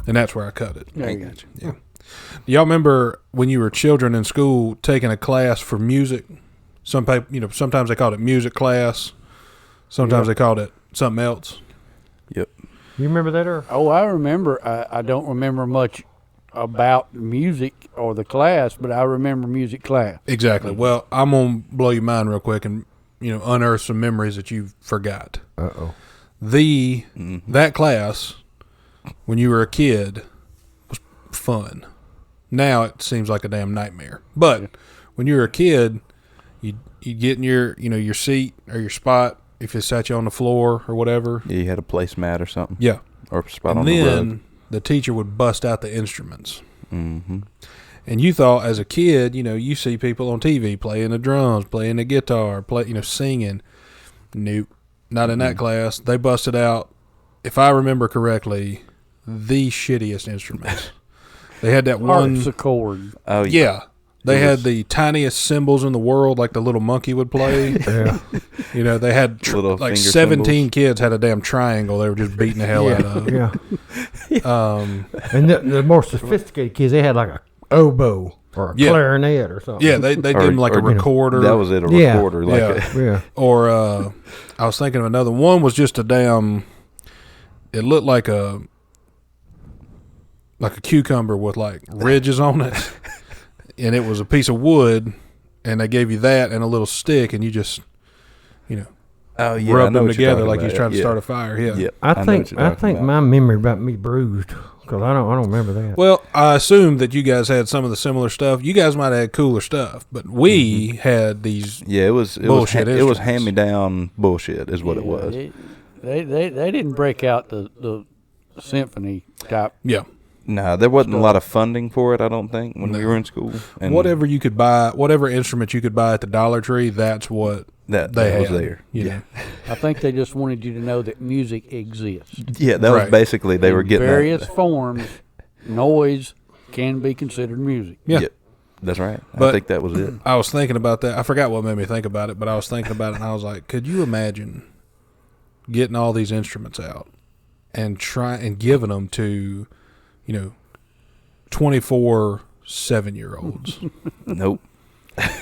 and that's where I cut it. I got you. Yeah. Y'all remember when you were children in school taking a class for music? Sometimes they called it music class. Sometimes they called it something else. Yep. You remember that, Earl? Oh, I remember. I don't remember much about music or the class, but I remember music class. Exactly. Well, I'm going to blow your mind real quick and, unearth some memories that you forgot. Uh-oh. That class, when you were a kid, was fun. Now it seems like a damn nightmare. But when you were a kid, you get in your seat or your spot if it sat you on the floor or whatever. Yeah, you had a placemat or something. Yeah. Or a spot and on the then rug. the teacher would bust out the instruments. Mm-hmm. And you thought as a kid, you see people on TV playing the drums, playing the guitar, singing. Nope. Not in that class. They busted out, if I remember correctly, the shittiest instruments. They had that one harpsichord. Oh, yeah. They had the tiniest cymbals in the world, like the little monkey would play. Yeah. They had Little like finger 17 cymbals. kids had a damn triangle they were just beating the hell out of. Yeah. Um, And the more sophisticated kids, they had like a oboe or a clarinet or something. yeah, they did them like a recorder. That was it, a Yeah. recorder. Like Yeah. Yeah. Or I was thinking of another one was just a damn. It looked like a cucumber with like ridges on it, and it was a piece of wood, and they gave you that and a little stick, and you just oh, yeah, rub I know them what you're together talking like about. he's trying to Yeah. start a fire. Yeah. Yeah. I know think what you're talking about. my memory about me bruised because I don't remember that. Well, I assumed that you guys had some of the similar stuff. You guys might have had cooler stuff, but we had these. Yeah, it was Bullshit it was instruments. hand me down bullshit is what it was. They didn't break out the symphony type. Yeah. No, there wasn't a lot of funding for it, I don't think, when we were in school. And Whatever you could buy, whatever instrument you could buy at the Dollar Tree, that's what that they was had, there. Yeah. I think they just wanted you to know that music exists. Yeah, that was Right. basically they were In getting various that. forms. Noise can be considered music. Yeah. Yep, that's right. But- I think that was it. I was thinking about that. I forgot what made me think about it, but I was thinking about it, and I was like, could you imagine getting all these instruments out and giving them to, 24 7-year-olds, Nope.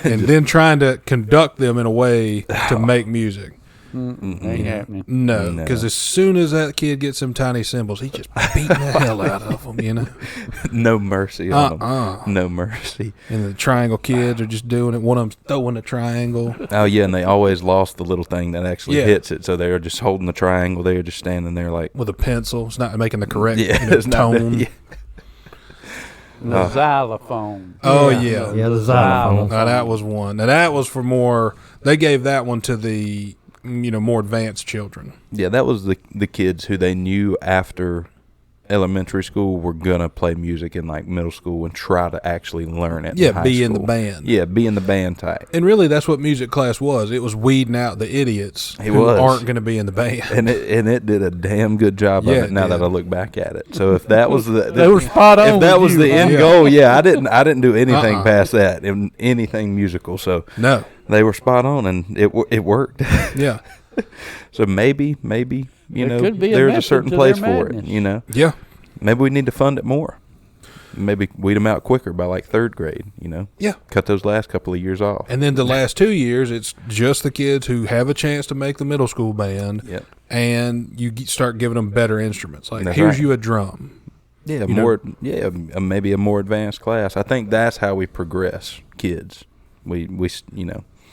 and then trying to conduct them in a way to make music? Ain't happening. No, No. because as soon as that kid gets some tiny cymbals, he just beating the hell out of them, No mercy on them. No mercy. And the triangle kids are just doing it. One of them's throwing the triangle. Oh, yeah, and they always lost the little thing that actually Yeah. hits it, so they were just holding the triangle. They were just standing there like, With a pencil. It's not making the correct it's not- tone. yeah. The xylophone. Oh, Yeah. yeah. Yeah, the xylophone. Now, that was one. Now, that was for more. They gave that one to the, more advanced children. Yeah, that was the kids who they knew after elementary school were gonna play music in like middle school and try to actually learn it. Yeah, high be in the school. band. Yeah, be in the band type. And really, that's what music class was. It was weeding out the idiots It who was. aren't going to be in the band. And it did a damn good job Yeah, of it it now that did. I look back at it. So if that was They were spot on. if that with was the you, end huh? goal, yeah, I didn't do anything Uh-uh. past that in anything musical. So No. they were spot on, and it worked. Yeah. So maybe There could be a there's a method certain to place their for it. madness. Yeah. Maybe we need to fund it more. Maybe weed them out quicker by like third grade. Yeah. Cut those last couple of years off. And then the last 2 years, it's just the kids who have a chance to make the middle school band. Yep. And you start giving them better instruments. Like, That's here's right. you a drum. Yeah, You more. Maybe a more advanced class. I think that's how we progress, kids. We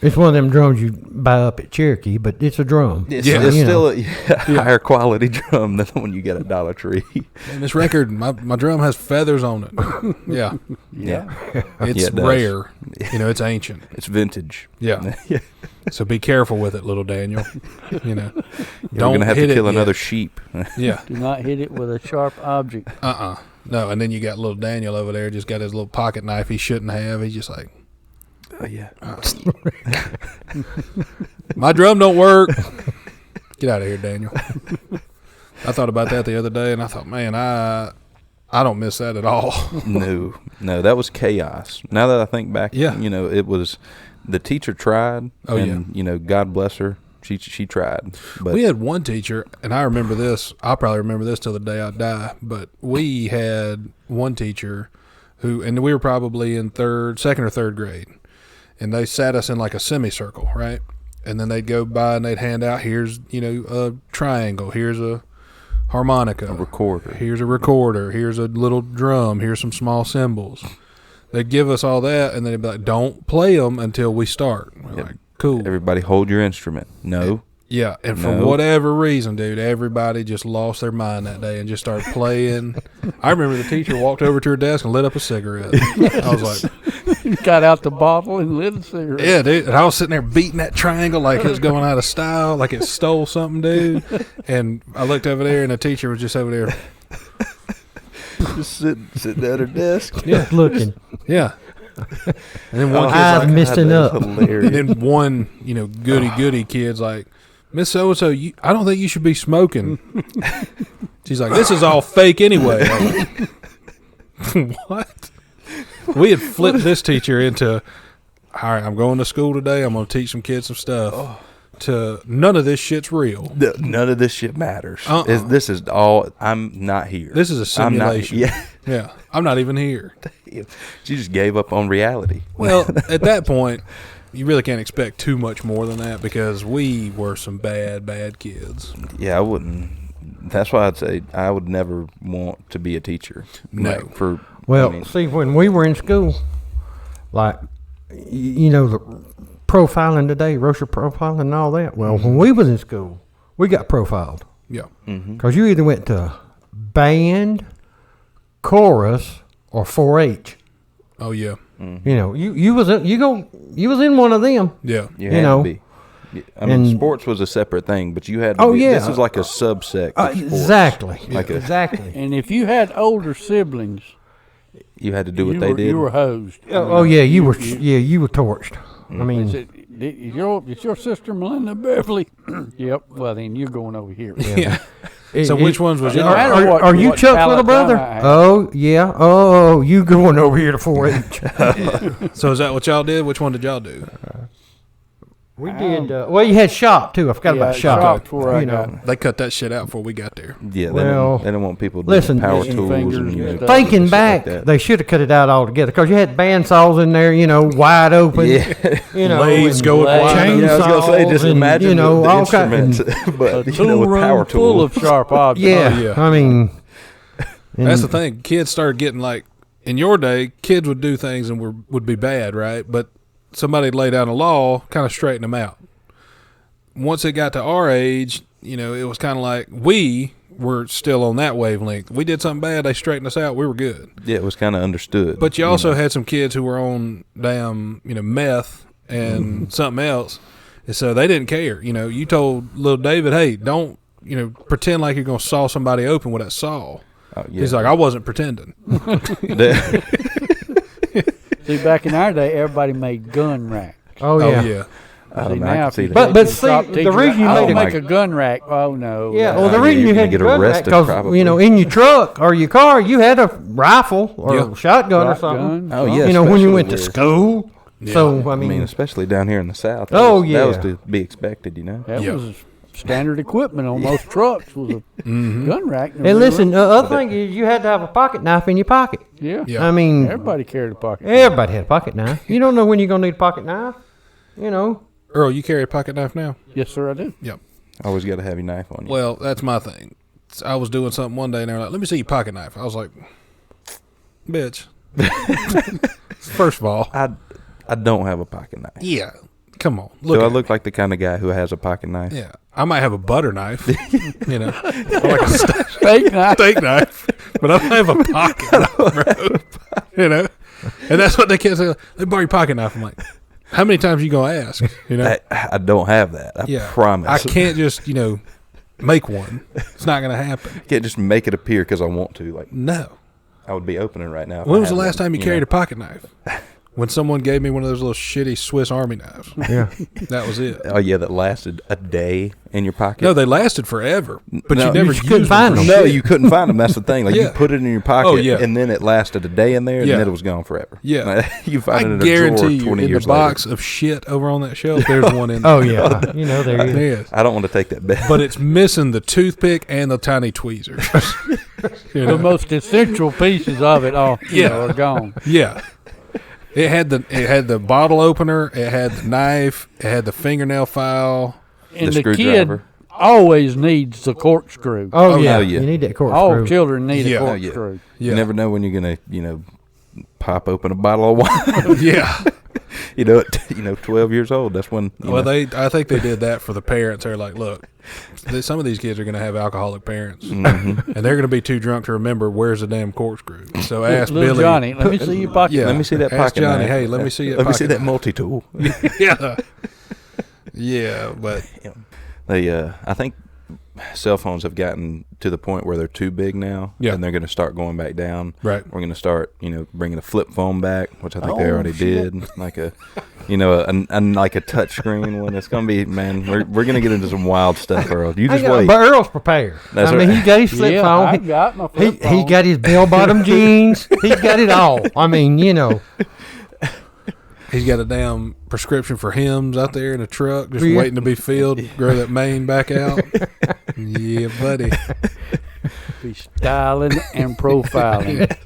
It's one of them drums you buy up at Cherokee, but it's a drum. It's, Yeah. it's You still a higher quality drum than the one you get at Dollar Tree. And this record, my drum has feathers on it. Yeah. Yeah, It's Yeah, it does. rare. It's ancient. it's vintage. Yeah. So be careful with it, little Daniel. You're Don't gonna have hit to kill it another yet. sheep. Yeah. Do not hit it with a sharp object. No, and then you got little Daniel over there, just got his little pocket knife he shouldn't have. He's just like, Oh yeah. my drum don't work. Get out of here, Daniel. I thought about that the other day, and I thought, man, I don't miss that at all. No, that was chaos. Now that I think back, Yeah. it was the teacher tried. Oh, and, God bless her. She tried, but We had one teacher, and I remember this. I'll probably remember this till the day I die. But we had one teacher and we were probably in second or third grade, and they sat us in like a semicircle, right? And then they'd go by and they'd hand out, here's a triangle, here's a harmonica, a recorder. here's a recorder, here's a little drum, here's some small cymbals. They'd give us all that, and then they'd be like, don't play them until we start. We're like, cool. Everybody hold your instrument. No. Yeah, and for whatever reason, dude, everybody just lost their mind that day and just started playing. I remember the teacher walked over to her desk and lit up a cigarette. I was like... Got out the bottle and lit a cigarette. Yeah, dude. And I was sitting there beating that triangle like it was going out of style, like it stole something, dude. And I looked over there, and the teacher was just over there. Just sitting at her desk. Yeah. Looking. Yeah. And then one eyes kid's like... misting up. Hilarious. And then one, goody kid's like, Miss So-and-so, I don't think you should be smoking. She's like, this is all fake anyway. I'm like, what? We had flipped this teacher into, all right, I'm going to school today. I'm going to teach some kids some stuff. To none of this shit's real. None of this shit matters. This is all. I'm not here. This is a simulation. Yeah. I'm not even here. She just gave up on reality. Well, at that point, you really can't expect too much more than that because we were some bad kids. Yeah, I wouldn't. That's why I'd say I would never want to be a teacher. No. See, when we were in school, like, the profiling today, racial profiling and all that. Well, when we was in school, we got profiled. Yeah. Because you either went to band, chorus, or 4-H. Oh, yeah. You was in one of them. Yeah. You had to be. I mean, sports was a separate thing, but you had to be. This is like a subsect of sports. Exactly. Exactly. And if you had older siblings, you had to do what they did. You were hosed. You were torched. I mean, is your sister Melinda Beverly? Yep. Well, then you're going over here. Yeah. So which ones was y'all? Are you Chuck's little brother? Oh, yeah. Oh, you going over here to 4-H. So is that what y'all did? Which one did y'all do? We did. You had shop too. I forgot about shop. They cut that shit out before we got there. Yeah, they don't want people doing listen, power tools. Thinking back, they should have cut it out altogether because you had bandsaws in there, wide open. Yeah, blades going wide. I was gonna say, just imagine the all instruments, but with power tools full of sharp objects. Yeah, I mean, that's the thing. Kids started getting like in your day, kids would do things and would be bad, right? But somebody'd lay down a law, kind of straighten them out. Once it got to our age, it was kind of like we were still on that wavelength. We did something bad, they straightened us out, we were good. Yeah, it was kind of understood. But you also had some kids who were on damn, meth and something else, and so they didn't care. You told little David, hey, don't, pretend like you're going to saw somebody open with that saw. Oh, yeah. He's like, I wasn't pretending. See, back in our day, everybody made gun racks. Oh yeah. Now, but see, the reason you make a gun rack. Oh no. Yeah. Well, the reason you had to get arrested because in your truck or your car you had a rifle or a shotgun or something. Oh yeah. When you went to school. Yeah. So I mean, especially down here in the South. That was to be expected. That was standard equipment on most trucks was a gun rack. And listen, the other thing is you had to have a pocket knife in your pocket. Yeah. I mean, everybody carried a pocket knife. Everybody had a pocket knife. You don't know when you're going to need a pocket knife. Earl, you carry a pocket knife now? Yes, sir, I do. Yep. Always got a heavy knife on you. Well, that's my thing. I was doing something one day and they were like, let me see your pocket knife. I was like, bitch. First of all, I don't have a pocket knife. Yeah. Come on. So I look like the kind of guy who has a pocket knife. Yeah. I might have a butter knife, or like a steak knife, but I don't have a pocket knife, bro. And that's what they can't say. Let me borrow your pocket knife. I'm like, how many times are you going to ask? I don't have that. I promise. I can't just, make one. It's not going to happen. I can't just make it appear because I want to. No. I would be opening right now. When was the last time you carried a pocket knife? when someone gave me one of those little shitty Swiss Army knives. Yeah. That was it. Oh yeah, that lasted a day in your pocket. No, they lasted forever, but No, you never you couldn't used find them. them. No, you couldn't find them. That's the thing. Like Yeah. you put it in your pocket, Oh, yeah. and then it lasted a day in there, and Yeah. then it was gone forever. Yeah. Like, you find it I in a drawer guarantee you, 20 in the years box later. of shit over on that shelf, there's one in there. Oh yeah. You know there is. Yes. I don't want to take that bet. But it's missing the toothpick and the tiny tweezers. You know? The most essential pieces of it all Yeah. are gone. Yeah. It had the bottle opener, it had the knife, it had the fingernail file. And The the kid screwdriver. always needs the corkscrew. Oh, Oh, yeah. yeah. You need that All corkscrew. children need Yeah. a Oh, yeah. corkscrew. Yeah. You never know when you're gonna, pop open a bottle of wine. Yeah. At 12 years old. That's when. I think they did that for the parents. They're like, look, some of these kids are going to have alcoholic parents, Mhm. and they're going to be too drunk to remember where's the damn corkscrew. So ask Little Billy. Johnny, let me see your pocket. Yeah. Let me see that Ask pocket Johnny, knife. hey, let me see that Let me see pocket that knife. multi-tool. Yeah. Yeah, but I think cell phones have gotten to the point where they're too big now, Yeah. and they're going to start going back down. right. We're going to start, bringing a flip phone back, which I think they Oh, already shit. did, like a like a touch screen one. It's going to be, man. We're going to get into some wild stuff, Earl. You just wait. But Earl's prepared. That's I mean, right. he got his flip Yeah, phone. I got my flip He phone. got his bell bottom jeans. He's got it all. I mean, He's got a damn prescription for hymns out there in a truck, just Yeah. waiting to be filled. Grow that mane back out. Yeah, buddy. Be styling and profiling.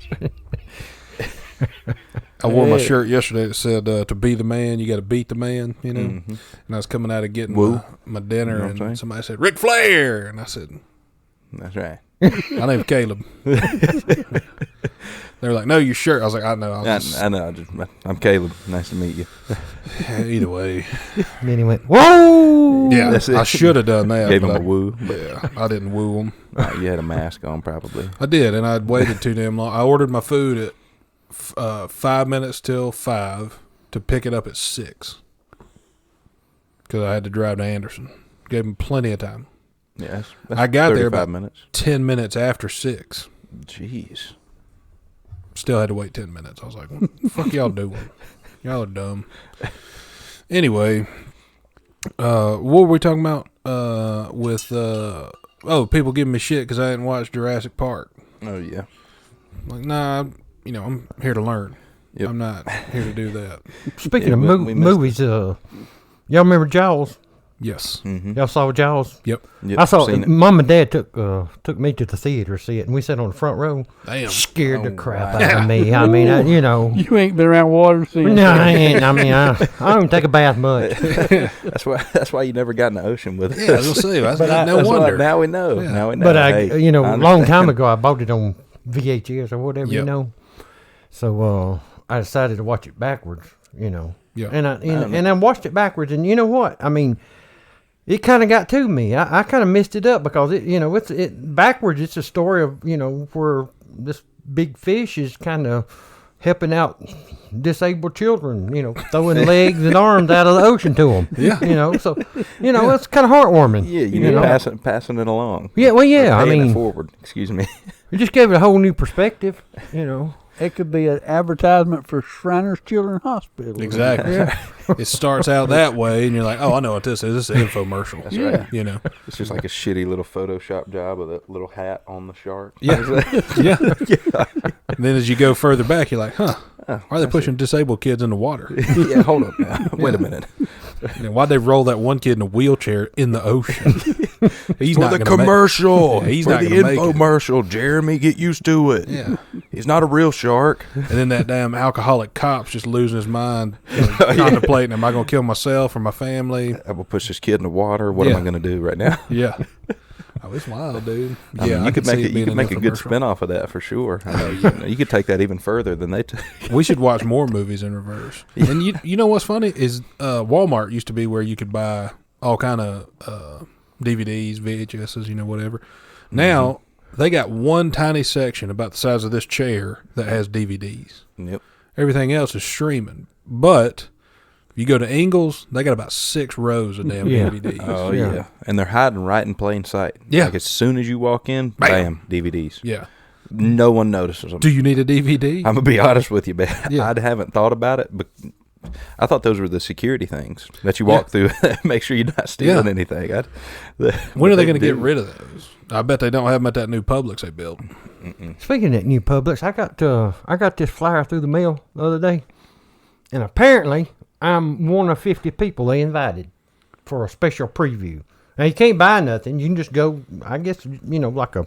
I wore my Hey. shirt yesterday that said, "To be the man, you got to beat the man." You know. Mhm. And I was coming out of getting Woo. my dinner, You know what I'm saying? and somebody said, "Ric Flair," and I said, That's right. "My name's Caleb." They were like, "No, your shirt." I was like, "I know." I know. I'm Caleb. Nice to meet you. Either way, then he went, whoa. yeah, That's it. I should have done that. Gave him but a woo. But Yeah, I didn't woo him. you had a mask on, probably. I did, and I'd waited too damn long. I ordered my food at 5 minutes till 5 to pick it up at 6 because I had to drive to Anderson. Gave him plenty of time. Yeah, I got there 35 about minutes. 10 minutes after 6. Jeez. Still had to wait 10 minutes. I was like, what the fuck y'all doing? Y'all are dumb. Anyway, what were we talking about with people giving me shit because I hadn't watched Jurassic Park? Oh yeah. Like, nah, I'm here to learn. Yep. I'm not here to do that. Speaking Yeah, of we missed movies, y'all remember Jaws? Yes. Mm-hmm. Y'all saw Jaws? Yep. Yep, I saw seen it. Mom and Dad took me to the theater to see it, and we sat on the front row. Damn. Scared the Oh, crap wow. out of me. I mean, You ain't been around water since. no, I ain't. I mean, I don't take a bath much. That's why you never got in the ocean with us. Yeah, I was gonna say, that's But I- no That's why wonder. now we know. Yeah. Now we know. But I Hey, a long understand. time ago, I bought it on VHS or whatever, Yep. So I decided to watch it backwards, Yeah. And I watched it backwards, and you know what? I mean, it kind of got to me. I kind of messed it up because it backwards. It's a story of where this big fish is kind of helping out disabled children, throwing legs and arms out of the ocean to them. Yeah. So it's kind of heartwarming. Yeah, you know? know, passing it along. Yeah, well, yeah. Or I paying it mean, forward. Excuse me. it just gave it a whole new perspective. It could be an advertisement for Shriners Children's Hospital. Exactly. It starts out that way, and you're like, oh, I know what this is. This is an infomercial. That's Yeah. right. It's just like a shitty little Photoshop job with a little hat on the shark. Yeah. Yeah. And then as you go further back, you're like, why are they pushing disabled kids in the water? Yeah, hold up now. Wait a minute. Why'd they roll that one kid in a wheelchair in the ocean? He's For not the gonna commercial. Yeah, he's for not the gonna make it. infomercial. Jeremy, get used to it. Yeah. He's not a real shark. And then that damn alcoholic cop's just losing his mind, contemplating, am I going to kill myself or my family? I will push this kid in the water. What am Yeah. I going to do right now? Yeah. Oh, it's wild, dude. I mean, I you could make see it. You being could an make a good infomercial. spin-off of that for sure. I know, you could take that even further than they took. We should watch more movies in reverse. And you know what's funny is Walmart used to be where you could buy all kind of DVDs, VHSs, whatever. Now they got one tiny section about the size of this chair that has DVDs. Yep. Everything else is streaming. But if you go to Ingles, they got about 6 rows of damn Yeah. DVDs. Oh Yeah. yeah. And they're hiding right in plain sight. Yeah. Like as soon as you walk in, Bam. bam DVDs. Yeah. no one notices them. Do you need a DVD? I'm gonna be honest with you, man. Yeah. I haven't thought about it, but I thought those were the security things that you walk through. Make sure you're not stealing anything. When are they going to get rid of those? I bet they don't have them at that new Publix they built. Speaking of that new Publix, I got this flyer through the mail the other day, and apparently I'm one of 50 people they invited for a special preview. Now you can't buy nothing; you can just go. I guess like a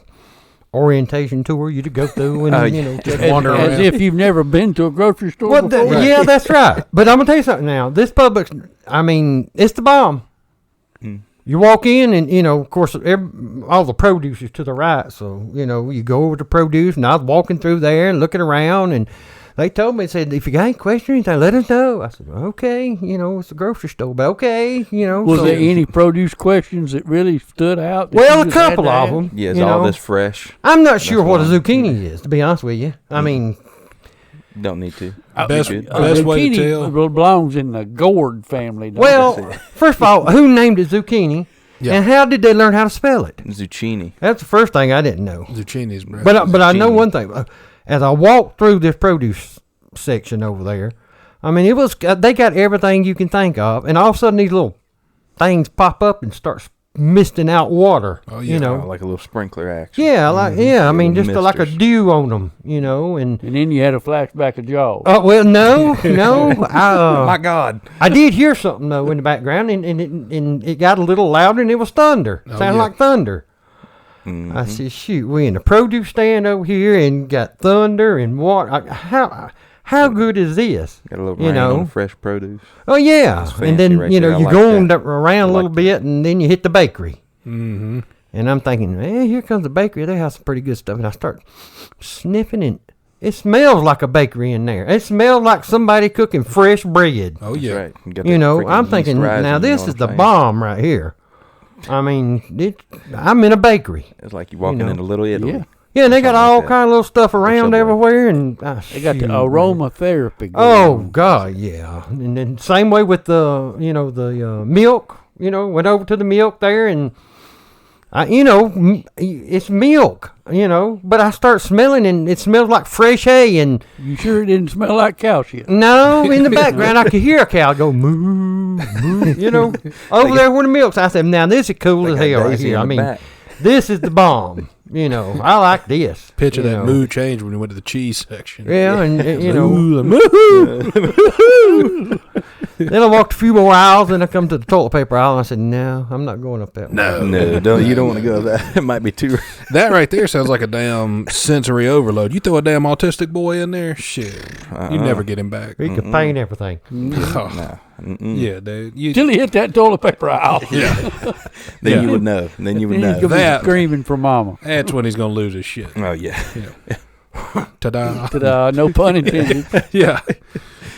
orientation tour you to go through and just wander around. As if you've never been to a grocery store Well, before. yeah, that's right. But I'm gonna tell you something now. This Publix, I mean, it's the bomb. You walk in, and of course, all the produce is to the right. So you go over to produce, and I was walking through there and looking around, and they told me, they said, if you got any questions or anything, let us know. I said, okay, it's a grocery store, but okay, Was there any produce questions that really stood out? Well, a couple of them. Yeah, is all this fresh? I'm not sure what a zucchini is, to be honest with you. I mean, Don't need to. Best way to tell. Belongs in the gourd family. First of all, who named it zucchini? Yeah. And how did they learn how to spell it? Zucchini. That's the first thing I didn't know. Zucchini's breakfast. But I know one thing. As I walked through this produce section over there, I mean, it was they got everything you can think of, and all of a sudden these little things pop up and start misting out water. Oh yeah, like a little sprinkler action. Yeah, I mean, just like a misters. dew on them, and then you had a flashback of Jaws. oh well, no. My God. I did hear something though in the background, and it got a little louder, and it was thunder. Sounded like thunder. Mm-hmm. I said, shoot, we in the produce stand over here and got thunder and water. How good is this? Got a little rain on the fresh produce. Oh yeah, That's and then fancy right there. I you like go on that. around a little bit, and then you hit the bakery. Mm-hmm. And I'm thinking, man, here comes the bakery. They have some pretty good stuff. And I start sniffing, and it smells like a bakery in there. It smells like somebody cooking fresh bread. Oh yeah. That's right. Got that freaking I'm thinking, yeast rising, now this what is I'm the saying? bomb right here. I mean, I'm in a bakery. It's like you walking into Little Italy. Yeah. Yeah, and they got Something all like that. kind of little stuff around Subway. everywhere, and They got the shoot, man. aromatherapy. Oh God, yeah. And then same way with the milk. Went over to the milk there, and it's milk. But I start smelling, and it smells like fresh hay. And You sure it didn't smell like cow shit? no, in the background I could hear a cow go moo, moo. Over there where the milk's. I said, now this is cool as They got hell right Daisy here. in I the mean, back. this is the bomb. I like this. Picture you that know. mood change when you went to the cheese section. Yeah, and Moo, then I walked a few more aisles, and I come to the toilet paper aisle, and I said, no, I'm not going up that way. No, you don't want to go that. It might be too. That right there sounds like a damn sensory overload. You throw a damn autistic boy in there, shit, you never get him back. He could paint everything. Oh, yeah, dude. Till he hit that toilet paper aisle. Then you would know. Then you would Then know. he's gonna That- be screaming for mama. That's when he's gonna lose his shit. Oh yeah. Ta-da. Ta-da, no pun intended. Yeah,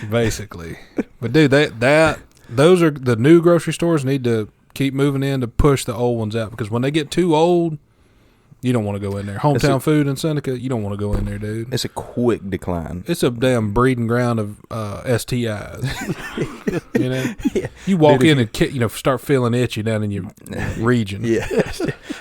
basically. But dude, those are the new grocery stores need to keep moving in to push the old ones out, because when they get too old, you don't want to go in there. Hometown Food in Seneca, you don't want to go in there, dude. It's a quick decline. It's a damn breeding ground of STIs. You walk in and start feeling itchy down in your region. Yeah.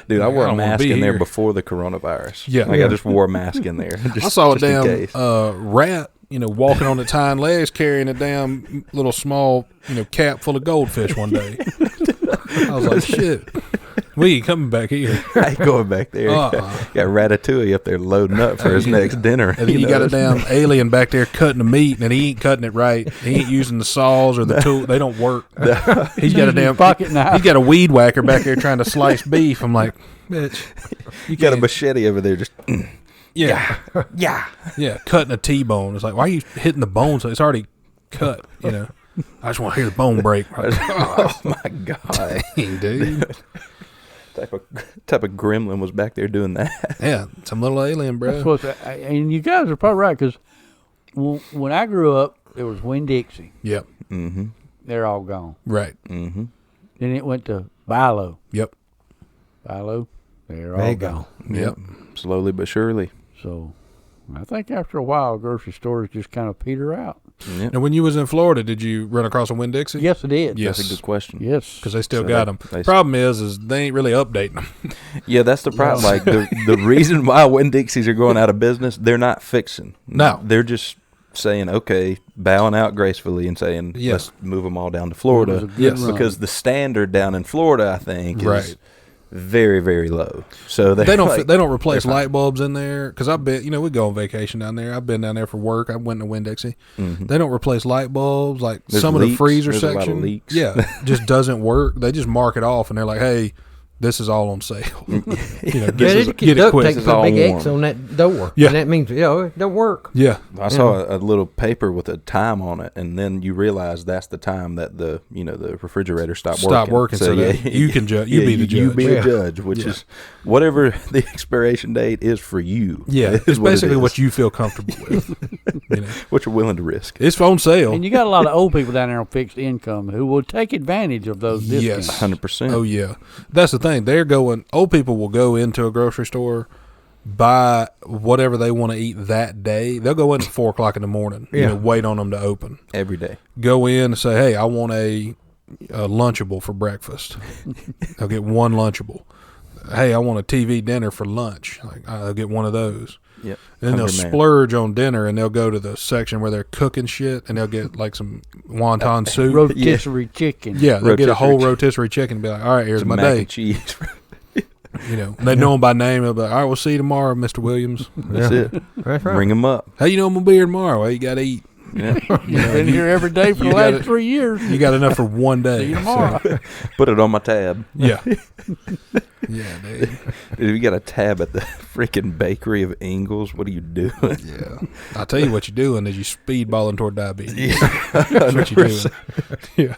Dude, I wore I a don't wanna mask be in there here. before the coronavirus. Yeah. Like I just wore a mask in there. I saw a just in damn case. rat, walking on its hind legs, carrying a damn little small, cap full of goldfish one day. I was like, shit, we ain't coming back here. I ain't going back there. Got Ratatouille up there loading up for his next dinner. And then you got a damn alien back there cutting the meat, and he ain't cutting it right. He ain't using the saws or the tool. They don't work. He's got a damn pocket knife. He's got a weed whacker back there trying to slice beef. I'm like, bitch, You got a machete over there just. yeah, cutting a T-bone. It's like, why are you hitting the bone? So it's already cut. I just want to hear the bone break. Oh my God. Dang, dude. type of gremlin was back there doing that. Yeah, some little alien, bro. And you guys are probably right, because when I grew up, there was Winn-Dixie. Yep. Mm-hmm. They're all gone. Right. Mm-hmm. Then it went to Bilo. Yep. Bilo, they're all gone. Yep. Slowly but surely. So I think after a while, grocery stores just kind of peter out. Yep. Now, when you was in Florida, did you run across a Winn-Dixie? Yes, I did. Yes. That's a good question. Yes. Because they still So got them. Problem is they ain't really updating them. Yeah, that's the problem. Like the reason why Winn-Dixies are going out of business, they're not fixing. No. They're just saying, okay, bowing out gracefully and saying, Yeah. let's move them all down to Florida. It was a good Yes. run. Because the standard down in Florida, I think, is Right. very, very low. So They don't like, they don't replace they're fine. light bulbs in there because I've been we go on vacation down there. I've been down there for work. I went to Winn-Dixie. Mhm. They don't replace light bulbs like There's some of the leaks. freezer There's a lot of section. leaks. Yeah, just doesn't work. They just mark it off and they're like, hey. This is all on sale. Mm. Get it quick. Take This is put a all big warm. X on that door. Yeah. And that means, it don't work. Yeah, I saw a little paper with a time on it, and then you realize that's the time that the refrigerator stopped working. So that you can judge. You be the judge. You be Yeah. the judge, which Yeah. is whatever the expiration date is for you. Yeah, is it's basically it is. what you feel comfortable with. what you're willing to risk. It's on sale. And you got a lot of old people down there on fixed income who will take advantage of those discounts. Yes. 100%. Oh yeah, that's the thing. Old people will go into a grocery store, buy whatever they want to eat that day. They'll go in at 4:00 in the morning. Yeah. Wait on them to open. Every day. Go in and say, hey, I want a Lunchable for breakfast. They'll get one Lunchable. Hey, I want a TV dinner for lunch. I'll get one of those. Yep. And they'll Hungry man. splurge on dinner, and they'll go to the section where they're cooking shit, and they'll get like some wonton soup. Rotisserie chicken. Yeah, they'll get a whole Rotisserie rotisserie chicken and be like, all right, here's Some my mac day. and cheese. They know him by name. They'll be like, all right, we'll see you tomorrow, Mr. Williams. That's Yeah. it. That's right. Bring them up. How you know I'm going to be here tomorrow? Well, you got to eat. Yeah. You've been here every day for the you last gotta- 3 years. You got enough for one day. See you tomorrow. So, Put it on my tab. yeah. Yeah, dude. If you got a tab at the freaking bakery of Ingles, what are you doing? Yeah. I'll tell you what you're doing is you speedballing toward diabetes. Yeah. That's what you're doing.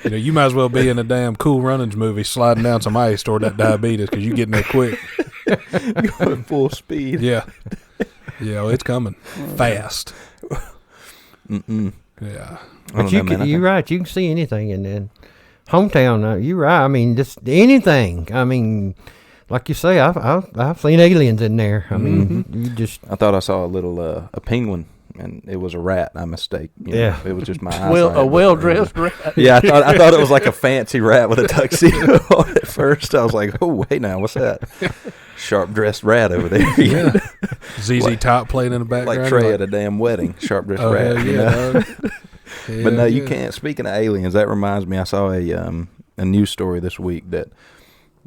Yeah. You might as well be in a damn Cool Runnings movie sliding down some ice toward that diabetes because you're getting there quick. Going full speed. Yeah. Yeah, well, it's coming fast. Mm-mm. Yeah. I don't But you know, man. I you're think- right. You can see anything in then. Hometown, you're right. I mean, just anything. I mean, like you say, I've seen aliens in there. I mean, you just I thought I saw a little a penguin, and it was a rat. I mistake. Yeah. It was just my Well, eyesight. a well-dressed rat. Yeah, I thought it was like a fancy rat with a tuxedo on at first. I was like, oh wait, now what's that? Sharp dressed rat over there. Yeah. ZZ Top playing in the background. Like Trey at a damn wedding. Sharp dressed Oh, rat. hell you yeah, know? dog. But no, Hell you yeah. can't. Speaking of aliens, that reminds me. I saw a news story this week that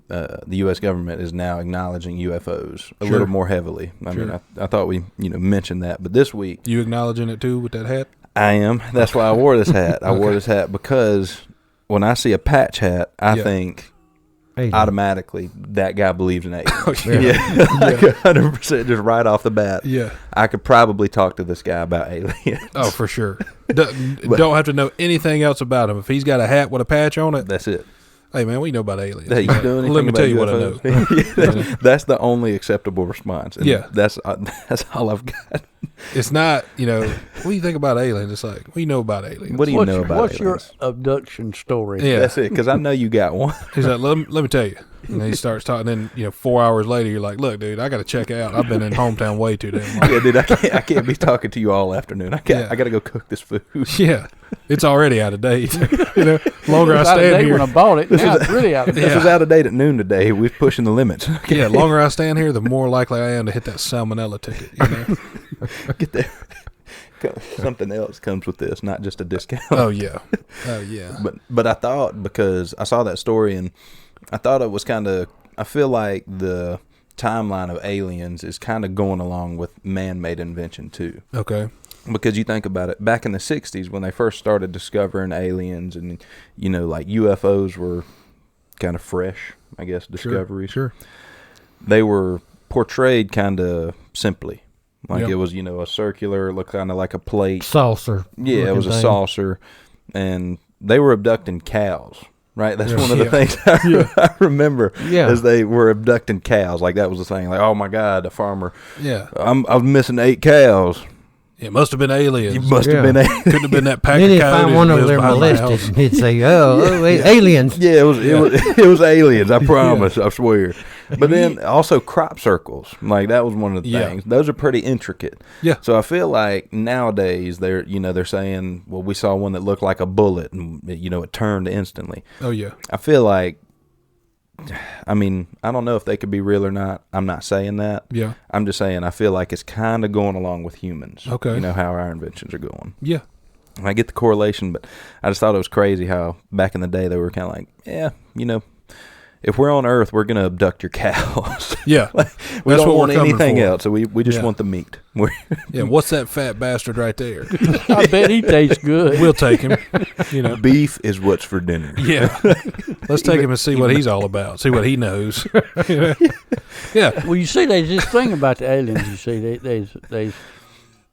the U.S. government is now acknowledging UFOs a Sure. little more heavily. I mean, Sure. I thought we mentioned that, but this week You acknowledging it too with that hat? I am. That's why I wore this hat. I wore Okay. this hat because when I see a patch hat, I Yeah. think alien. automatically that guy believes in aliens. Oh, Yeah, like 100%, just right off the bat. Yeah. I could probably talk to this guy about aliens. Oh, for sure. Don't have to know anything else about him. If he's got a hat with a patch on it, That's it. hey man, we know about aliens. Hey, you know anything Let me about tell you what I know. UFOs? That's the only acceptable response. And Yeah. that's all I've got. It's not, what do you think about aliens? It's like, we know about aliens. What do you know about What's your aliens? abduction story? Yeah. That's it, because I know you got one. He's like, let me tell you. And he starts talking. Then 4 hours later, you're like, look, dude, I got to check out. I've been in hometown way too damn long. Yeah, dude, I can't be talking to you all afternoon. I Yeah. got to go cook this food. Yeah, it's already out of date. Longer I It was out of stand date here, when I bought it. Now it's really out of date. This was out of date at noon today. We're pushing the limits. yeah, longer I stand here, the more likely I am to hit that salmonella ticket. Get there. Something else comes with this, not just a discount. Oh yeah, oh yeah. But I thought, because I saw that story and I thought it was kind of, I feel like the timeline of aliens is kind of going along with man-made invention too. Okay. Because you think about it, back in the 60s when they first started discovering aliens and, like UFOs were kind of fresh, I guess, discoveries. Sure. They were portrayed kind of simply. Like Yep. it was, a circular, looked kind of like a plate. saucer. Yeah, it was a thing. saucer. And they were abducting cows, right? That's Yeah. one of the Yeah. things I remember Yeah. as they were abducting cows. Like that was the thing. Like, oh my God, the farmer, Yeah. I'm missing 8 cows. It must have been aliens. You must have been aliens. Couldn't have been that pack Then of he'd coyotes find one that over lives there behind my house. molested, and he'd say, aliens. Yeah, it was aliens. I promise. I swear. But then also crop circles, like that was one of the things. Those are pretty intricate. Yeah. So I feel like nowadays they're saying, well, we saw one that looked like a bullet, and it turned instantly. Oh yeah. I feel like, I mean, I don't know if they could be real or not. I'm not saying that. Yeah. I'm just saying I feel like it's kind of going along with humans. Okay. How our inventions are going. Yeah. I get the correlation, but I just thought it was crazy how back in the day they were kind of like, if we're on Earth, we're going to abduct your cows. Yeah. We That's don't what want we're coming anything for. else. So we just want the meat. Yeah. What's that fat bastard right there? I bet he tastes good. We'll take him. Beef is what's for dinner. Yeah. Let's take him and see what he's all about. See what he knows. Yeah. Well, you see, there's this thing about the aliens. You see,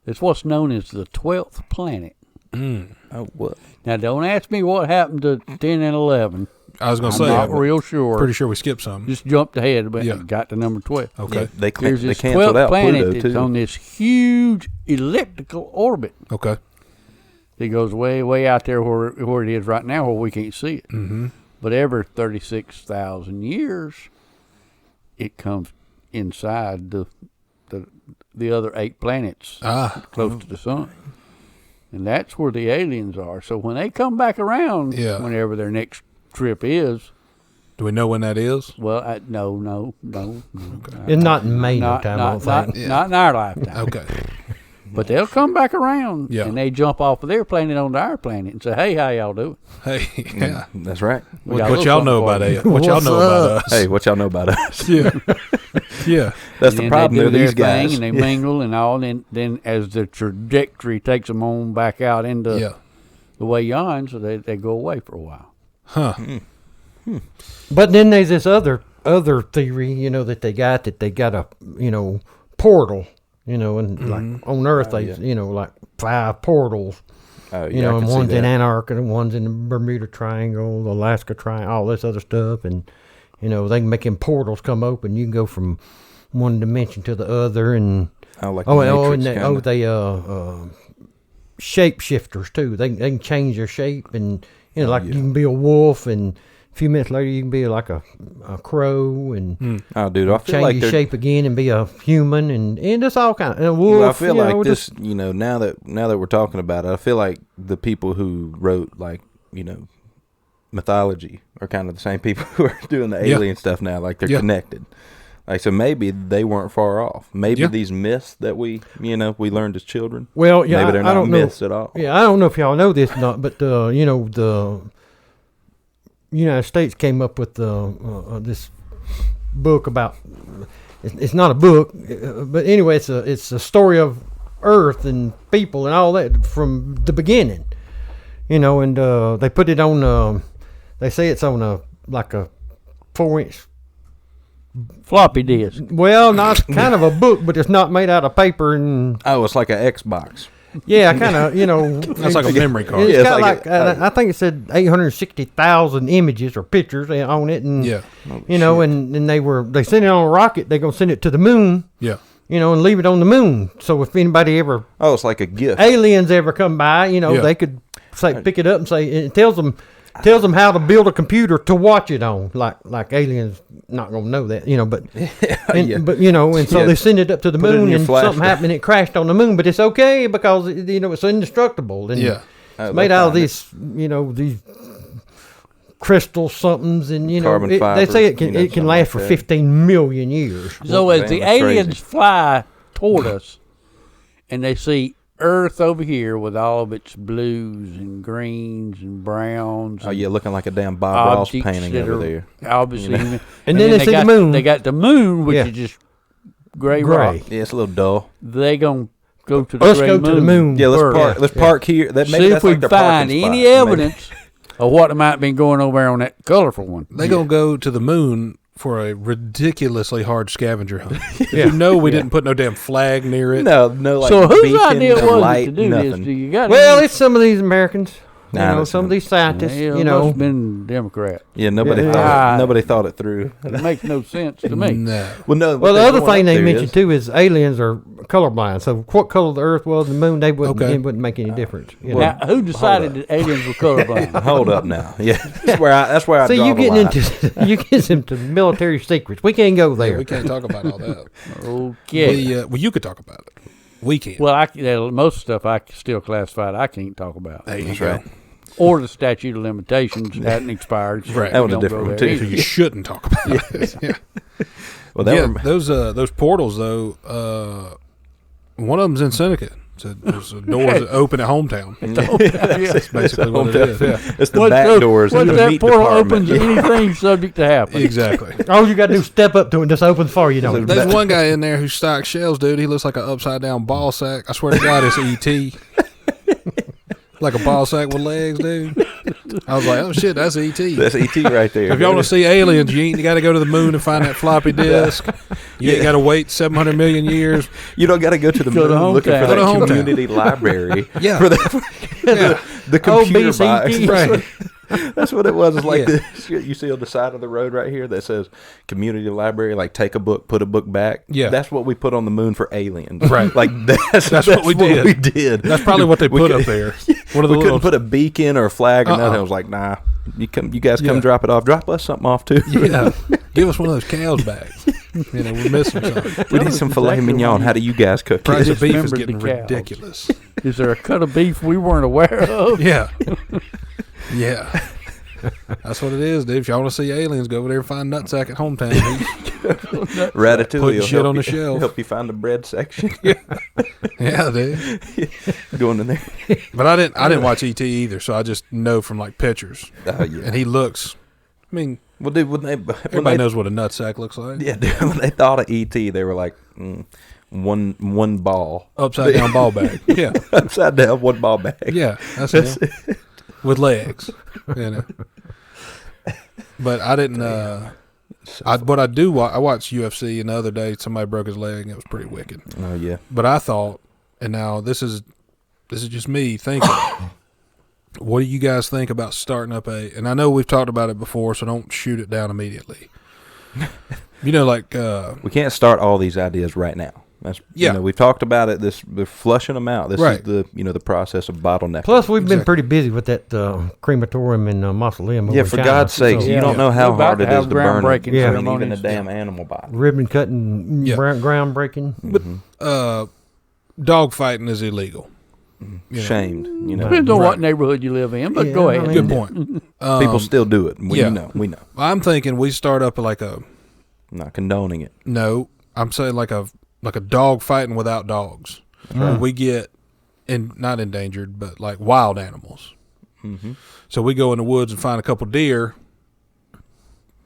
it's what's known as the 12th planet. Oh, what? Now, don't ask me what happened to 10 and 11. I was going to I'm say. not real sure. Pretty sure we skipped some. Just jumped ahead, but Yeah. got to number 12. Okay. Yeah, they There's this canceled 12th out planet Pluto, that's too. on this huge elliptical orbit. Okay. It goes way, way out there where it is right now, where we can't see it. Mm-hmm. But every 36,000 years, it comes inside the other 8 planets close to the sun. And that's where the aliens are. So when they come back around, whenever their next trip is. Do we know when that is? Well, no. Okay. It's not in May no time, I don't think. Not in our lifetime. Okay. But they'll come back around, Yeah. and they jump off of their planet onto our planet and say, hey, how y'all doing? Hey. Yeah. That's right. We got a What little y'all know something about for you. it? What y'all What's know about up? us? Hey, what y'all know about us? Yeah. Yeah. That's the And problem. They They're do these their thing, guys. and they mingle and all. And then as the trajectory takes them on back out into the way yon, so they go away for a while. Huh. But then there's this other theory, that they got a, portal, and like on Earth, like 5 portals, Oh, yeah, I and can see one's in that. Antarctica, and one's in the Bermuda Triangle, the Alaska Triangle, all this other stuff, and they can make them portals come open. You can go from one dimension to the other, and Oh, like the Matrix they kinda. shapeshifters too. They can change their shape, and you can be a wolf, and a few minutes later you can be like a crow, and Oh, dude, I feel change like your they're shape again and be a human, and it's all kind of a wolf. Well, I feel like just- this, now that we're talking about it, I feel like the people who wrote mythology are kind of the same people who are doing the alien stuff now. Like they're connected. Like, so maybe they weren't far off. Maybe these myths that we learned as children. Well, yeah, maybe they're I not don't myths know. at all. Yeah, I don't know if y'all know this or not, but the United States came up with this book about. It's not a book, but anyway, it's a story of Earth and people and all that from the beginning. And they put it on. They say it's on a 4-inch. Floppy disk. Well, not kind of a book, but it's not made out of paper and. Oh, it's like an Xbox. Yeah, kind of, That's like a memory card. It's Yeah, got it's like I think it said 860,000 images or pictures on it, and and they sent it on a rocket. They're gonna send it to the moon, Yeah. and leave it on the moon. So if anybody ever Oh, it's like a gift. aliens ever come by, they could pick it up and say it tells them how to build a computer to watch it on. Like aliens not gonna know that, but and so they send it up to the Put it in moon, your and flash something drive. happened and it crashed on the moon, but it's okay because it's indestructible and Yeah. it's made out of these these crystal somethings, and Carbon they fiber, say it can something last like for that. 15 million years. So Well, as the damn, that's aliens crazy. fly toward us, and they see Earth over here with all of its blues and greens and browns. Oh, yeah, looking like a damn Bob Ross objects painting that over are there. Obviously, And then they see the moon. They got the moon, which Yeah. is just gray Gray. rock. Yeah, it's a little dull. They gonna go to the Let's gray go to the moon. Yeah, let's first. park. Let's park here. That maybe See that's if we like their find parking any spot. Maybe. evidence of what might have been going over there on that colorful one. They're going to go to the moon for a ridiculously hard scavenger hunt. We didn't put no damn flag near it. No, like So whose beacon, idea no was light, it to do nothing. this? Do you got Well, it's some of these Americans. some of these scientists, Yeah, you it know. must have been Democrat. Yeah, nobody thought it through. It makes no sense to me. No. Well, the other thing they mentioned too is aliens are colorblind. So what color the Earth was and the Moon, it wouldn't make any difference. You know? Now, who decided that aliens were colorblind? Hold up now. Yeah, that's where I See, draw you the getting line. you get into military secrets. We can't go there. We can't talk about all that. Okay. Well, you could talk about it. We can't. Well, most stuff I still classified. I can't talk about. That's right. Or the statute of limitations hadn't expired. So Right. That was a don't different go one, there too. So either. you shouldn't talk about it. Yeah. Well, Those portals though. One of them's in Seneca. So there's doors that open at hometown. That's basically what it is. Yeah. it's the back doors. Once in the that meat portal department. opens, anything's subject to happen. Exactly. All you got to do is step up to it and just open for you. Know. There's one guy in there who stocks shells, dude. He looks like an upside down ball sack. I swear to God, it's E.T. Like a ball sack with legs, dude. I was like, oh shit, that's E.T. That's ET right there. If y'all want to see aliens, you ain't got to go to the moon and find that floppy disk. You ain't got to wait 700 million years. You don't got to go to the Go to moon looking for hometown. that Go to hometown. community library. Yeah. For the computer box. BCT. Right. That's what it was. It's like Yeah. this you see on the side of the road right here that says community library, like take a book, put a book back. Yeah. That's what we put on the moon for aliens. Right. Like that's what we did. That's probably what they We put could- up there. One of the We little couldn't put a beacon or a flag or nothing. I Uh-uh. was like, nah. You guys come Yeah. drop it off. Drop us something off too. Yeah. Give us one of those cows back. We're missing something. We need some filet exactly mignon. what How do you guys cook Price it? of beef is Dismembered getting the cows. ridiculous. Is there a cut of beef we weren't aware of? Yeah. Yeah. That's what it is, dude. If y'all want to see aliens, go over there and find Nutsack at hometown. Ratatouille. Putting will shit help on the you- shelf. Help you find the bread section. Yeah, dude. Going in there. But I didn't watch ET either, so I just know from like pictures. Oh yeah. And he looks. I mean, Well, dude, when everybody they, knows what a nutsack looks like. Yeah, dude, when they thought of ET, they were like one ball, Upside down ball bag. Yeah, upside down, one ball bag. yeah, that's it. With legs, you know. But I didn't. I watched UFC, and the other day somebody broke his leg, and it was pretty wicked. Oh yeah. But I thought, and now this is just me thinking. What do you guys think about starting up and I know we've talked about it before, so don't shoot it down immediately. You know, like We can't start all these ideas right now. That's Yeah. we've talked about it. We're flushing them out. This Right. is the process of bottlenecking. Plus, we've been Exactly. pretty busy with that crematorium in Mausoleum. yeah, over for in China. God's sakes, So, you don't Yeah. know how We're about hard to it is have to burn groundbreaking Yeah. even a ceremonies. damn animal body. ribbon cutting, Yeah. groundbreaking. but dog fighting is illegal. You know. Shamed, you know. Depends on Right. what neighborhood you live in, but Yeah, go I ahead. mean- Good point. People still do it. We yeah. know. We know. I'm thinking we start up like I'm not condoning it. no. I'm saying like a dog fighting without dogs. Where we get not endangered, but like wild animals. Mm-hmm. So we go in the woods and find a couple deer,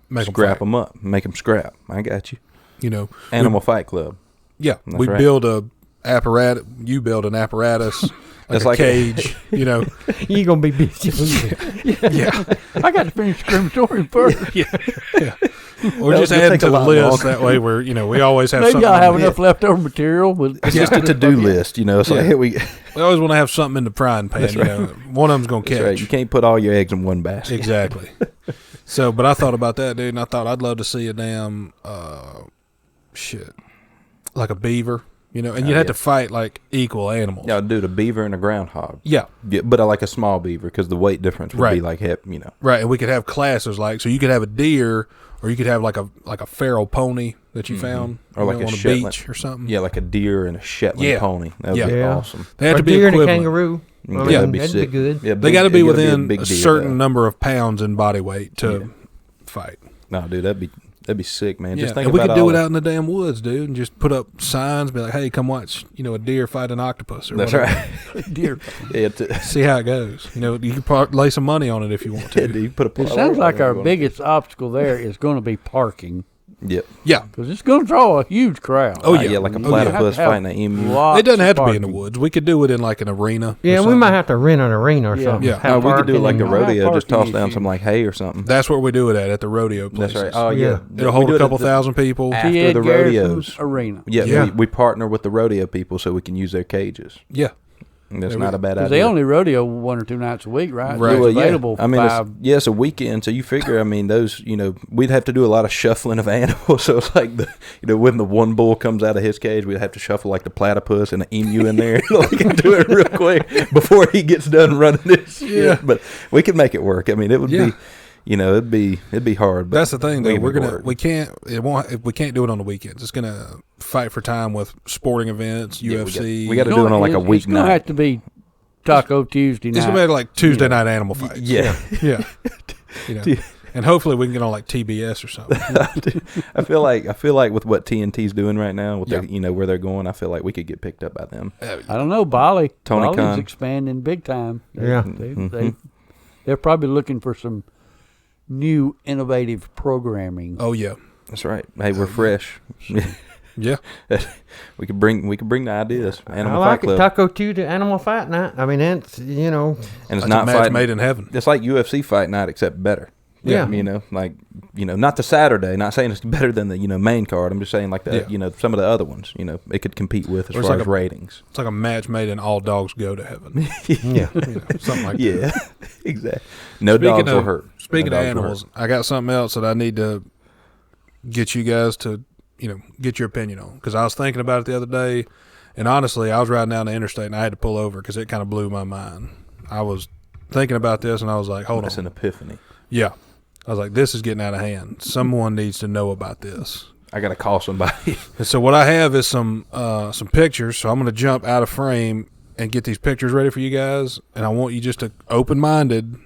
make Scrap them them up. Make them scrap. I got you. You know, Animal Fight Club. yeah, That's we right. build a apparatus. You build an apparatus, like It's a like cage. You know, You're gonna be busy. yeah, I got to finish the crematorium first. yeah. Or That'll just add take to a the lot list. longer. That way, we always have Maybe something. I'll have in the- enough leftover material. With It's just a to-do list, you know. It's like, Yeah. hey, we. We always want to have something in the frying pan. That's You know, one of them's gonna That's catch. right. You can't put all your eggs in one basket. Exactly. So, but I thought about that, dude, and I thought I'd love to see a damn like a beaver, you know, and you'd have to fight like equal animals. Yeah, dude, a beaver and a groundhog. Yeah, Yeah, but I like a small beaver because the weight difference would be Right. like, you know. right. And we could have classes like, so you could have a deer, or you could have like a feral pony that you found, Or like you know, a on a Shetland. beach or something. Yeah, like a deer and a Shetland Yeah. pony. That would Yeah. be Yeah. awesome. They have A to be deer and a equivalent. kangaroo. I Yeah, mean, that'd be that'd sick. be good. Yeah, They got to be it gotta within big a deer, certain though. number of pounds in body weight to fight. No, dude, that'd be sick, man. Yeah, Just think and we about could do all it the- out in the damn woods, dude, and just put up signs, be like, "Hey, come watch, a deer fight an octopus." Or That's whatever. right. deer. Yeah, See how it goes. You can lay some money on it if you want yeah, to. dude, you put a It parlay sounds on like it, our you wanna- biggest obstacle there is going to be parking Yep. Yeah, because it's going to draw a huge crowd. Oh, yeah, like a platypus fighting an emu. it doesn't have to be in the woods. We could do it in like an arena. or Yeah, we something. might have to rent an arena or Yeah. something. Yeah. Have No, we could do it like parking a and- rodeo. Just parking toss down issue. some like hay or something. That's where we do it at the rodeo That's places. right. Oh Yeah. yeah, It'll We hold do a it couple at the- thousand people. After Ed the Garrison's rodeos. arena. Yeah, Yeah. We partner with the rodeo people so we can use their cages. Yeah, That's not a bad Because idea. they only rodeo 1 or 2 nights a week, right? Right. It's Well, yeah. available I mean, five. it's a weekend, so you figure. I mean, those. We'd have to do a lot of shuffling of animals. So it's like when the one bull comes out of his cage, we'd have to shuffle like the platypus and the emu in there. We can do it real quick before he gets done running this. Yeah. But we could make it work. I mean, it would be. It'd be hard. But That's the thing, though. we can make it work. We can't do it on the weekends. It's gonna fight for time with sporting events, UFC. we got to do it on like a It's going to weeknight. have to be Taco Tuesday night. It's gonna be like Tuesday night animal fights. Yeah. Yeah. And hopefully we can get on like TBS or something. I feel like with what TNT's doing right now, with Yeah. where they're going, I feel like we could get picked up by them. I don't know. Bali's Khan. expanding big time. Yeah. They're probably looking for some new innovative programming. Oh yeah. That's right. Hey, we're fresh. Yeah. we could bring the ideas. I Animal like Fight it. Club. Taco Tuesday Animal Fight Night. I mean, that's, And it's That's not a match fighting. made in heaven. It's like UFC fight night, except better. Yeah. Not the Saturday. Not saying it's better than the main card. I'm just saying like the some of the other ones. It could compete with as Or it's far like as ratings. It's like a match made in all dogs go to heaven. yeah. Something like that. Yeah, exactly. No dogs were hurt. Speaking No of dogs were animals, I got something else that I need to get you guys to, get your opinion on. Because I was thinking about it the other day, and honestly, I was riding down the interstate and I had to pull over because it kind of blew my mind. I was thinking about this and I was like, hold That's on. an epiphany. Yeah. I was like, this is getting out of hand. Someone needs to know about this. I gotta call somebody. And so what I have is some pictures. So I'm going to jump out of frame and get these pictures ready for you guys. And I want you just to open-minded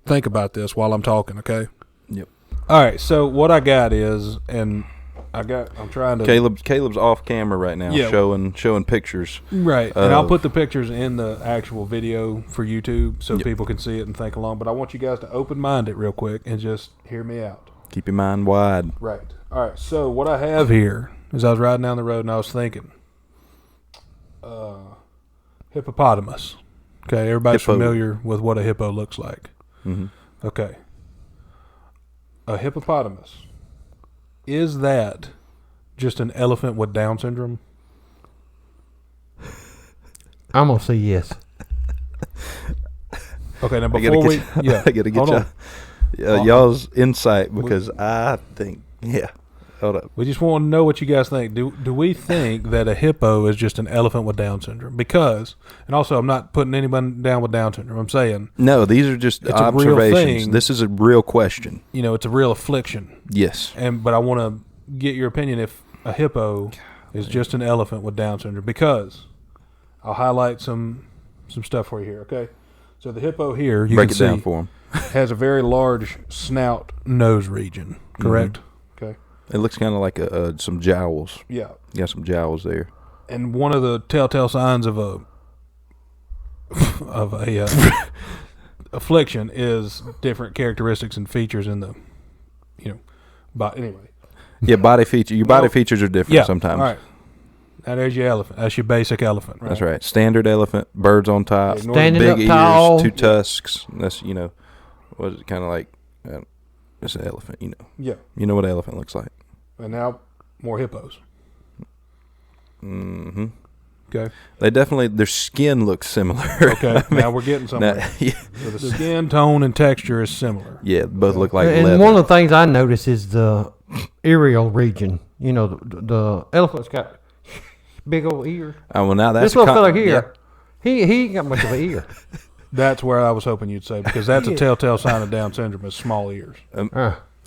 think about this while I'm talking, okay? Yep. All right. So what I got is, and I'm trying to. Caleb's off camera right now, Yeah. showing pictures. Right. And I'll put the pictures in the actual video for YouTube so Yep. people can see it and think along. But I want you guys to open-mind it real quick and just hear me out. Keep your mind wide. Right. All right. So what I have here is I was riding down the road and I was thinking, hippopotamus. Okay, everybody's Hippo. familiar with what a hippo looks like. Mm-hmm. Okay. A hippopotamus. Is that just an elephant with Down syndrome? I'm going to say yes. Okay, now I before gotta we... get, Yeah. I gotta get Hold on. y'all's insight because I think hold up. We just want to know what you guys think. Do we think that a hippo is just an elephant with Down syndrome? Because, and also I'm not putting anybody down with Down syndrome. I'm saying, No, these are just It's a real observations. thing. This is a real question. it's a real affliction. Yes. But I want to get your opinion if a hippo is just an elephant with Down syndrome. Because I'll highlight some stuff for you here. Okay, so the hippo here, you Break can it see, down for him. has a very large snout nose region. Correct. Okay. It looks kind of like some jowls. Yeah. You got some jowls there. And one of the telltale signs of a affliction is different characteristics and features in the, but anyway. Yeah, body feature. Your body features are different Yeah. sometimes. All right. Now there's your elephant. That's your basic elephant, right? That's right. Standard elephant, birds on top, Ignore Standing big up ears, tall. 2 tusks. That's what is it kind of like? It's an elephant. Yeah. You know what an elephant looks like. And now more hippos. Mm-hmm. Okay. They definitely their skin looks similar. Okay. Now we're getting somewhere. yeah, So the skin tone and texture is similar. yeah, both look like And leather. one of the things I notice is the aerial region. The elephant's got big old ears. Oh well, now that's This little fella here, Yep. he ain't got much of an ear. That's where I was hoping you'd say, because that's a telltale sign of Down syndrome is small ears.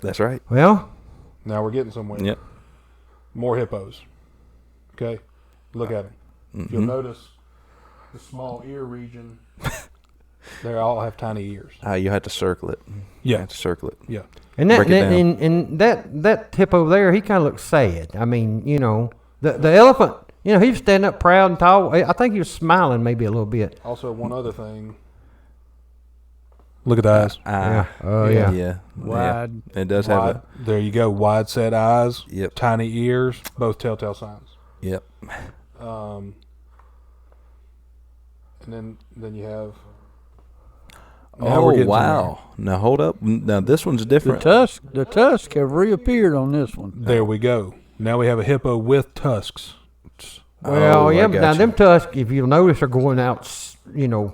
That's right. Well, Now we're getting somewhere. Yep. More hippos. Okay. Look at them. If you'll notice the small ear region, they all have tiny ears. You had to circle it. You Yeah. had to circle it. Yeah. and that Break it down. and that hippo there, he kind of looks sad. I mean, the elephant, he was standing up proud and tall. I think he was smiling maybe a little bit. Also, one other thing. Look at the eyes. Yeah. Oh Yeah. yeah. Yeah. Wide. Yeah. It does Wide, have there you go. Wide set eyes. Yep. Tiny ears. Both telltale signs. Yep. And then you have. Now we're Oh getting wow! Now hold up. Now this one's different. The tusk have reappeared on this one. There we go. Now we have a hippo with tusks. Well, Oh, yeah, I but now gotcha. them tusks, if you'll notice, are going out, you know,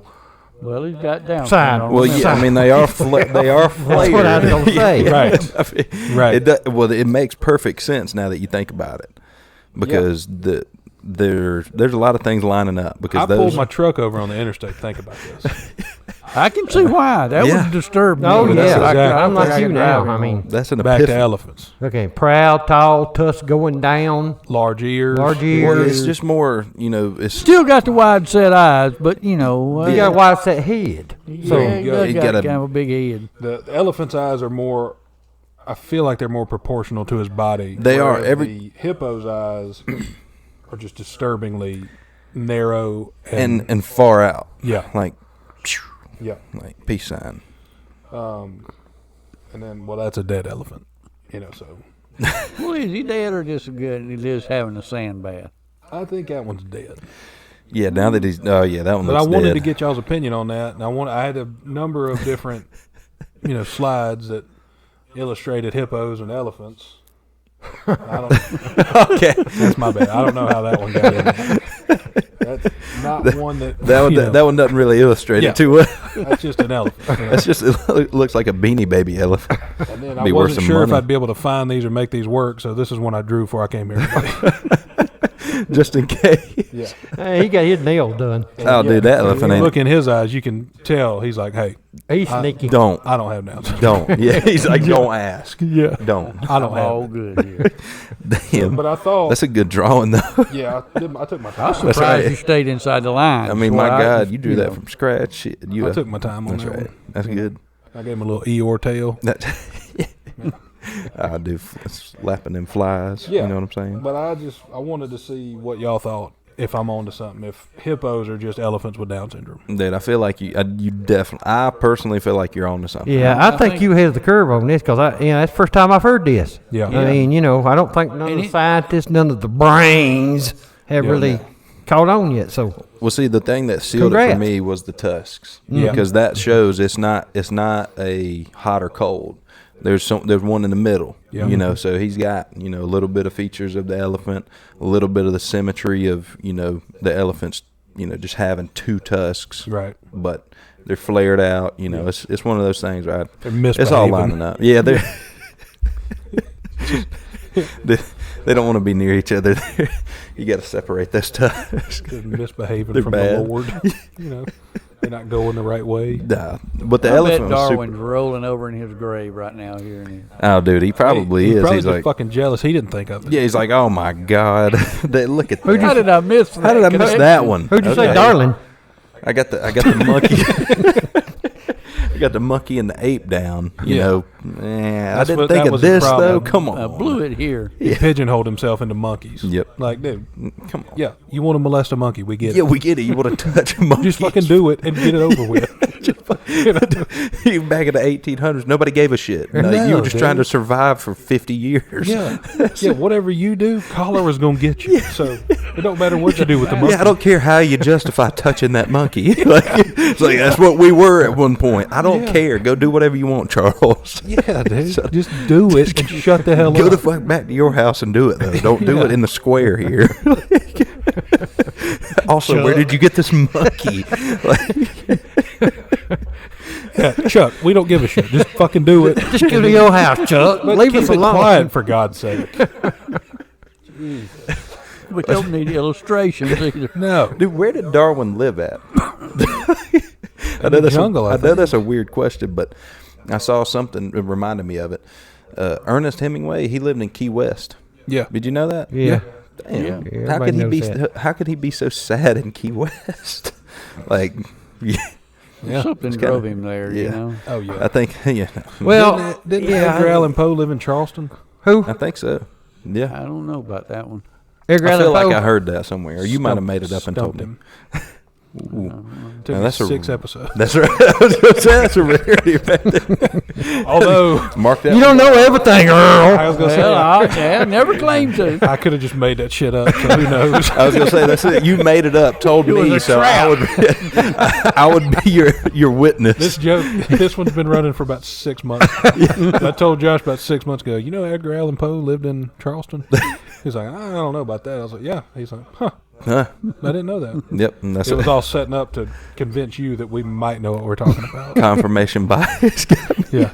Well, he's got down. Side. on Well, him. yeah, I mean they are they are flared. That's what I was gonna say. Right. I mean, Right. Well, it makes perfect sense now that you think about it, because there's a lot of things lining up. Because I those pulled my truck over on the interstate. Think about this. I can see why. That Yeah. would disturb me. Oh, Well, that's yeah. exactly- I'm like you can now. drive I mean, that's an Back to epiphany. elephants. okay, proud, tall, tusk going down, Large ears. large Well, ears. it's just more, it's Still got the wide set eyes, but You got a wide set head. so you he go. does You got gotta- kind of a big head. The elephant's eyes are more. I feel like they're more proportional to his body. They are. whereas the hippo's eyes are just disturbingly narrow and far out, yeah, like yeah. peace sign. And then, well, that's a dead elephant, so Well, is he dead or just good? He just having a sand bath? I think that one's dead. Yeah, now that he's that one. But I looks wanted dead. to get y'all's opinion on that, and I had a number of different, slides that illustrated hippos and elephants. I don't. Okay, That's my bad. I don't know how that one got in there. That's not one that that one doesn't really illustrate Yeah. it too well. That's just an elephant. That's just it looks like a Beanie Baby elephant. And then I Be worth wasn't some sure if money. I'd be able to find these or make these work, so this is one I drew before I came here today. Just in case. Yeah. Hey, he got his nails done. Oh, dude, that elephant You ain't. look in his eyes, you can tell he's like, "Hey, He's sneaky. Don't. I don't have nails." Don't. Yeah, he's like, don't ask. Yeah, Don't. I don't I'm have. all good here. Damn. But I thought, That's a good drawing, though. yeah, I took my I was time. surprised right. you stayed inside the line. I mean, my God, you drew that from scratch. Shit, you. I took my time on That's that right. one. That's good. I gave him a little Eeyore tail. That. I do slapping them flies. Yeah. You know what I'm saying? But I wanted to see what y'all thought. If I'm on to something, if hippos are just elephants with Down syndrome. Dude, I feel like you definitely. I personally feel like you're on to something. Yeah, I think you ahead of the curve on this because that's the first time I've heard this. Yeah. I mean, I don't think none of the scientists, none of the brains have Yeah. really caught on yet. So Well, see, the thing that sealed it Congrats. for me was the tusks, Yeah. because that shows it's not a hot or cold. There's one in the middle, Yeah. So he's got a little bit of features of the elephant, a little bit of the symmetry of the elephants, just having two tusks, Right. but they're flared out. It's one of those things, right? They're It's all misbehaving. lining up. Yeah, they don't want to be near each other. You got to separate those tusks. Just misbehaving They're from bad. the Lord. They're not going the right way. Nah, but the I bet elephant was super. Darwin's rolling over in his grave right now here. In Oh, dude, he probably He's is. probably He's just like, fucking jealous. He didn't think of it. yeah, he's like, oh my god, look at that. How did I miss that? How did I miss connection? that one? who'd you say, Okay. darling? I got the monkey. I got the monkey and the ape down. You Yeah. know, I That's didn't what- think that of was the this problem. though. Come on, I blew it here. He pigeonholed himself into monkeys. Yep. Like, dude, Come on. yeah, you want to molest a monkey? We get Yeah, it. we get it. You want to touch a monkey? Just fucking do it and get it over with. You back in the 1800s, nobody gave a shit. No, you No, were just dude. trying to survive for 50 years. Yeah, yeah. Whatever you do, cholera's gonna get you. So it don't matter what you do with the monkey. Yeah, I don't care how you justify touching that monkey. It's like that's what we were at one point. I don't Yeah. care. Go do whatever you want, Charles. Yeah, dude. Just do it and shut the hell Go up. the fuck back to your house and do it though. Don't do it in the square here. Also, where did you get this monkey? Yeah, Chuck, we don't give a shit. Just fucking do it. Just give to your house, Chuck. But Leave keep us it alone. quiet, for God's sake. We don't need illustrations either. No. Dude, where did Darwin live at? I the jungle, I I know that's a weird question, but I saw something that reminded me of it. Ernest Hemingway, he lived in Key West. Yeah. Did you know that? Yeah. Damn. Yeah. How everybody could he knows be? that. How could he be so sad in Key West? Like, yeah, Yeah. Something kinda- drove him there, you yeah. know. Oh yeah. I think yeah, Well, didn't yeah, Edgar Allan Poe live in Charleston? who? I think so. Yeah, I don't know about that one. Edgar I Allan feel like Poe? I heard that somewhere, or you might have made it up and told Stumped me. him. Ooh. Took Now, me that's a- 6 episodes. That's right. I was gonna say that's a rarity right there. Although Mark that. You don't know everything, I Earl. was gonna Well, say I never claimed to. I could have just made that shit up. So who knows? I was gonna say that's it. You made it up, told was me, a so I would, I would be your witness. This joke, this one's been running for about 6 months. I told Josh about 6 months ago. You know, Edgar Allan Poe lived in Charleston. He's like, I don't know about that. I was like, yeah. He's like, huh. Huh. I didn't know that. Yep. And that's It was all setting up to convince you that we might know what we're talking about. confirmation bias. Yeah.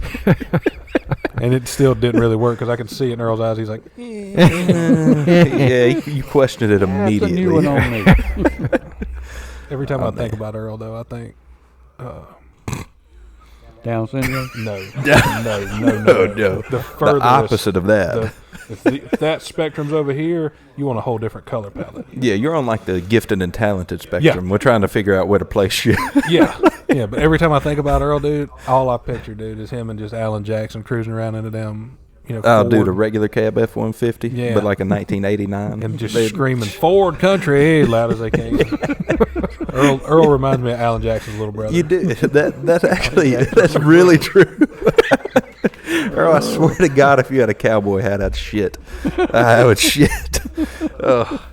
And it still didn't really work because I could see it in Earl's eyes. He's like, Yeah, you questioned it That's a immediately. new one on me. every time I think about Earl, though, I think, Down syndrome? no. No. The furthest. The opposite of that. If that spectrum's over here, you want a whole different color palette. Yeah, you're on like the gifted and talented spectrum. Yeah. We're trying to figure out where to place you. Yeah. But every time I think about Earl, dude, all I picture, dude, is him and just Alan Jackson cruising around in a damn, I'll do Ford. the regular cab F-150, Yeah. but like a 1989. And just screaming Ford country as loud as they can. Earl reminds me of Alan Jackson's little brother. You do. That's actually, that's really true. Earl, I swear to God, if you had a cowboy hat, I'd shit. I would shit. Oh.